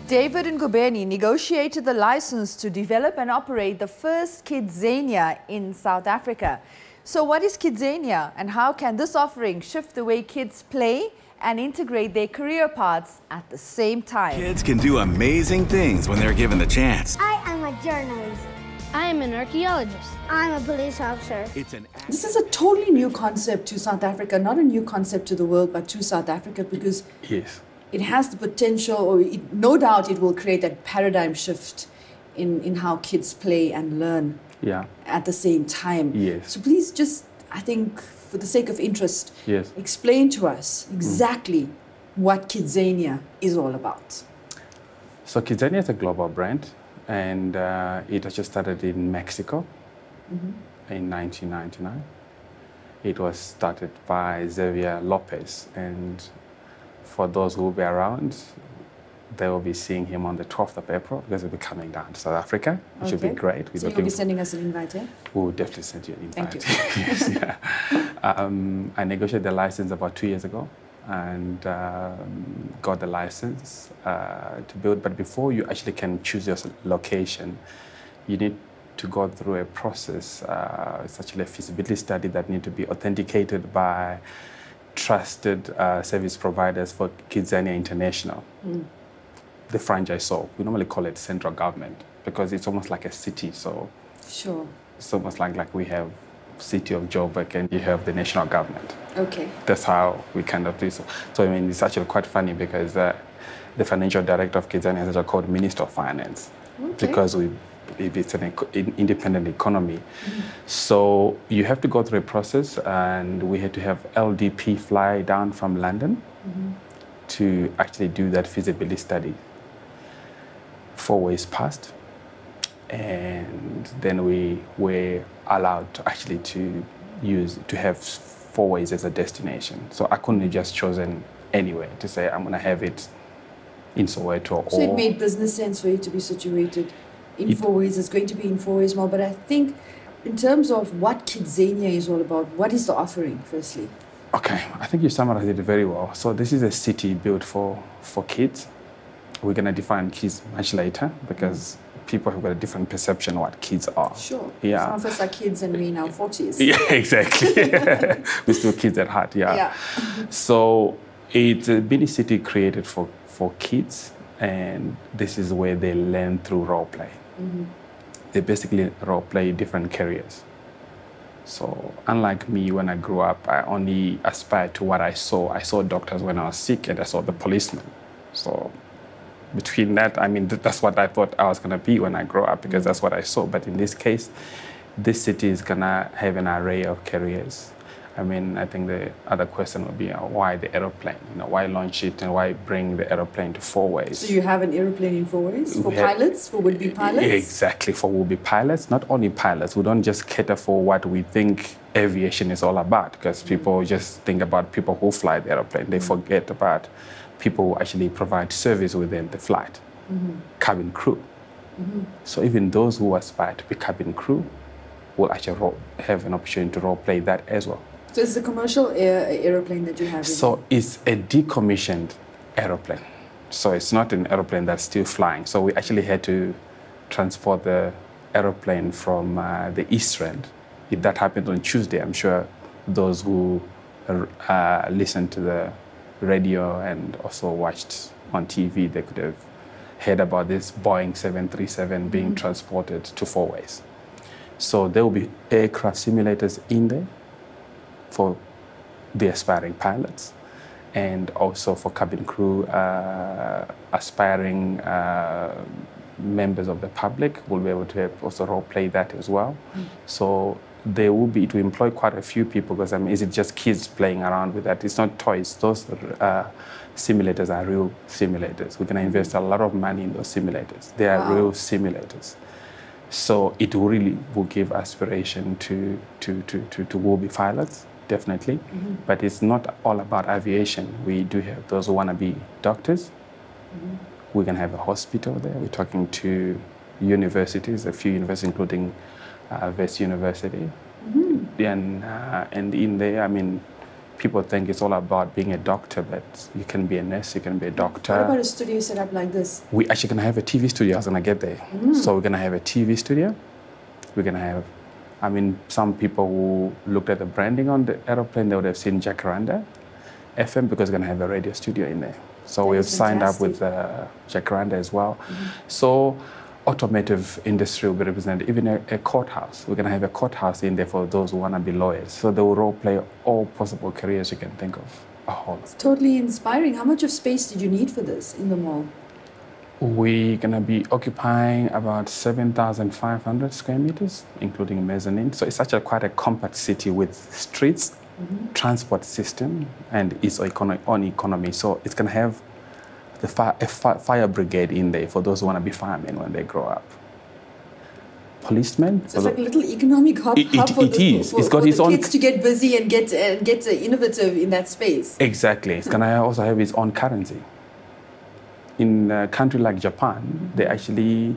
David Ngubeni negotiated the license to develop and operate the first KidZania in South Africa. So what is KidZania and how can this offering shift the way kids play and integrate their career paths at the same time? Kids can do amazing things when they're given the chance. I am a journalist. I am an archaeologist. I'm a police officer. This is a totally new concept to South Africa, not a new concept to the world, but to South Africa, because yes, it has the potential, or no doubt it will create that paradigm shift in how kids play and learn at the same time. Yes. So please just, I think, for the sake of interest, yes, explain to us exactly what KidZania is all about. So KidZania is a global brand, and it was just started in Mexico in 1999. It was started by Xavier Lopez, and for those who will be around, they will be seeing him on the 12th of April because he'll be coming down to South Africa, which will be great. So you'll be sending us an invite, yeah? We'll definitely send you an invite. Thank you. Yes, yeah. I negotiated the license about 2 years ago and got the license to build. But before you actually can choose your location, you need to go through a process. It's actually a feasibility study that need to be authenticated by trusted service providers for KidZania International, the franchisor. We normally call it central government because it's almost like a city. So sure, it's almost like we have city of Joburg and you have the national government. Okay. That's how we kind of do so. So I mean, it's actually quite funny because the financial director of KidZania is actually called Minister of Finance because it's an independent economy. So you have to go through a process, and we had to have LDP fly down from London to actually do that feasibility study. 4 ways passed, and then we were allowed to actually to have 4 ways as a destination. So I couldn't have just chosen anywhere to say I'm going to have it in Soweto. So it made business sense for you to be situated in 4 ways. It's going to be in 4 ways more. But I think in terms of what KidZania is all about, what is the offering, firstly? Okay, I think you summarized it very well. So this is a city built for kids. We're going to define kids much later because people have got a different perception of what kids are. Sure. Yeah. Some of us are kids and we're in our 40s. Yeah, exactly. We're still kids at heart, yeah. So it's a mini city created for kids, and this is where they learn through role play. They basically role play different careers. So unlike me, when I grew up, I only aspired to what I saw. I saw doctors when I was sick, and I saw the policemen. So between that, I mean, that's what I thought I was going to be when I grow up, because that's what I saw. But in this case, this city is going to have an array of careers. I mean, I think the other question would be why the aeroplane? Why launch it and why bring the aeroplane to 4 ways? So you have an aeroplane in 4 ways for pilots, for would-be pilots? Exactly, for would-be pilots. Not only pilots. We don't just cater for what we think aviation is all about, because people just think about people who fly the aeroplane. They forget about people who actually provide service within the flight, cabin crew. So even those who aspire to be cabin crew will actually have an opportunity to role play that as well. So it's a commercial aeroplane that you have? So it's a decommissioned aeroplane. So it's not an aeroplane that's still flying. So we actually had to transport the aeroplane from the East Rand. If that happened on Tuesday, I'm sure those who listened to the radio and also watched on TV, they could have heard about this Boeing 737 being transported to 4 ways. So there will be aircraft simulators in there for the aspiring pilots, and also for cabin crew, aspiring members of the public will be able to also role play that as well. So there will be to employ quite a few people, because I mean, is it just kids playing around with that? It's not toys. Those simulators are real simulators. We're going to invest a lot of money in those simulators. They are real simulators. So it really will give aspiration to will-be pilots, definitely. But it's not all about aviation. We do have those who want to be doctors. We're going to have a hospital there. We're talking to universities, a few universities, including West University. And in there, I mean, people think it's all about being a doctor, but you can be a nurse, you can be a doctor. What about a studio set up like this? We actually going to have a TV studio. I was going to get there. So we're going to have a TV studio. We're going to have, I mean, some people who looked at the branding on the aeroplane, they would have seen Jacaranda FM because we're going to have a radio studio in there. So we've signed up with Jacaranda as well. So automotive industry will be represented, even a courthouse. We're going to have a courthouse in there for those who want to be lawyers. So they will role play all possible careers you can think of. It's totally inspiring. How much of space did you need for this in the mall? We're going to be occupying about 7,500 square meters, including mezzanine. So it's actually quite a compact city with streets, transport system, and its own economy. So it's going to have the fire brigade in there for those who want to be firemen when they grow up. Policemen. So it's like a little economic hub for the kids to get busy and get innovative in that space. Exactly. It's going to also have its own currency. In a country like Japan, they actually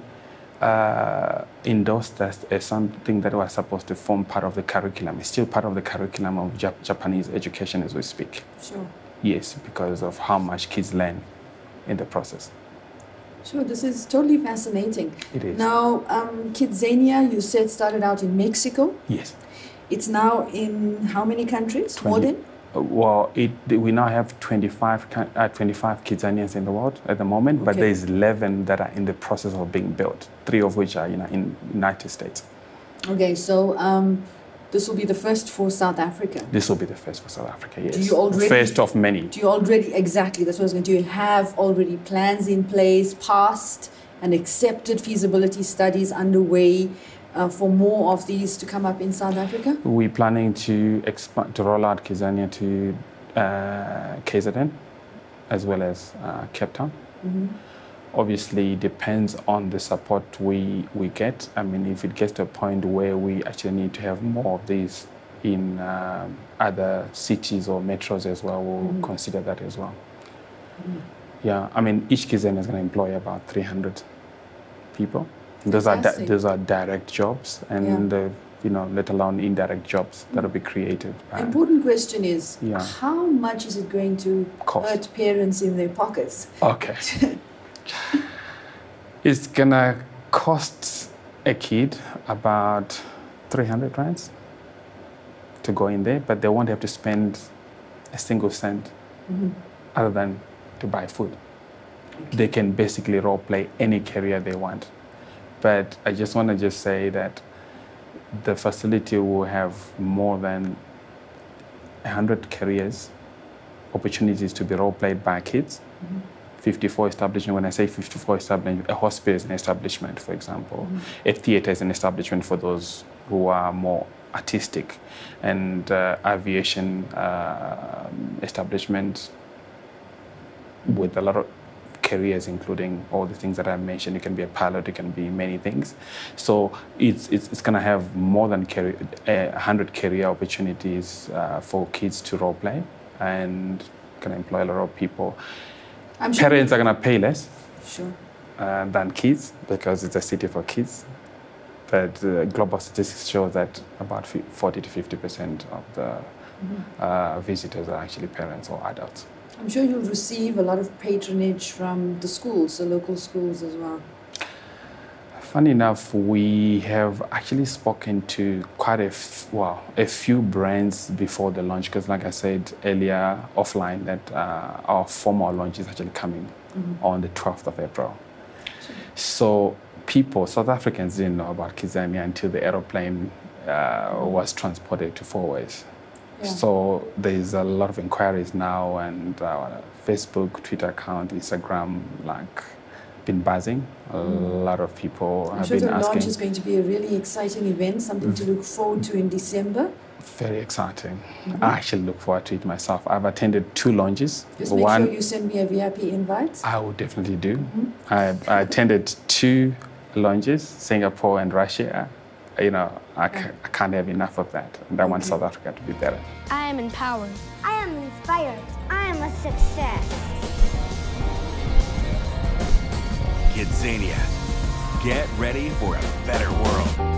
endorsed that as something that was supposed to form part of the curriculum. It's still part of the curriculum of Japanese education as we speak. Sure. Yes, because of how much kids learn in the process. Sure, this is totally fascinating. It is. Now, KidZania, you said, started out in Mexico. Yes. It's now in how many countries? 20. More than? Well, we now have 25 KidZanias in the world at the moment, but there's 11 that are in the process of being built, 3 of which are in the United States. Okay, so this will be the first for South Africa. This will be the first for South Africa, yes. Do you already, first of many. Do you already, exactly, that's what I was going to do. Do you have already plans in place, passed and accepted feasibility studies underway for more of these to come up in South Africa? We're planning to expand, to roll out KidZania to KZN as well as Cape Town. Obviously, depends on the support we get. I mean, if it gets to a point where we actually need to have more of these in other cities or metros as well, we'll consider that as well. Yeah, I mean, each KidZania is going to employ about 300 people. Those are direct jobs, and let alone indirect jobs that will be created. Important question is, how much is it going to hurt parents in their pockets? Okay. It's gonna cost a kid about 300 rands to go in there, but they won't have to spend a single cent other than to buy food. They can basically role play any career they want. But I just want to say that the facility will have more than 100 careers, opportunities to be role played by kids. 54 establishment. When I say 54 establishment, a hospital is an establishment, for example. A theater is an establishment for those who are more artistic, and aviation establishment with a lot of careers, including all the things that I mentioned. You can be a pilot, you can be many things. So it's going to have more than 100 career opportunities for kids to role play, and can employ a lot of people. Parents are going to pay less than kids because it's a city for kids. But global statistics show that about 40 to 50% of the visitors are actually parents or adults. I'm sure you'll receive a lot of patronage from the schools, the local schools as well. Funny enough, we have actually spoken to quite a few brands before the launch, because like I said earlier offline, that our formal launch is actually coming on the 12th of April. So South Africans didn't know about KidZania until the aeroplane was transported to Fourways. So there's a lot of inquiries now, and our Facebook, Twitter account, Instagram, been buzzing. A lot of people have been asking. I'm sure the launch is going to be a really exciting event, something to look forward to in December. Very exciting. I actually look forward to it myself. I've attended 2 launches. Just make sure you send me a VIP invite. I will definitely do. I attended 2 launches, Singapore and Russia. I can't have enough of that. And I want South Africa to be better. I am empowered. I am inspired. I am a success. KidZania. Get ready for a better world.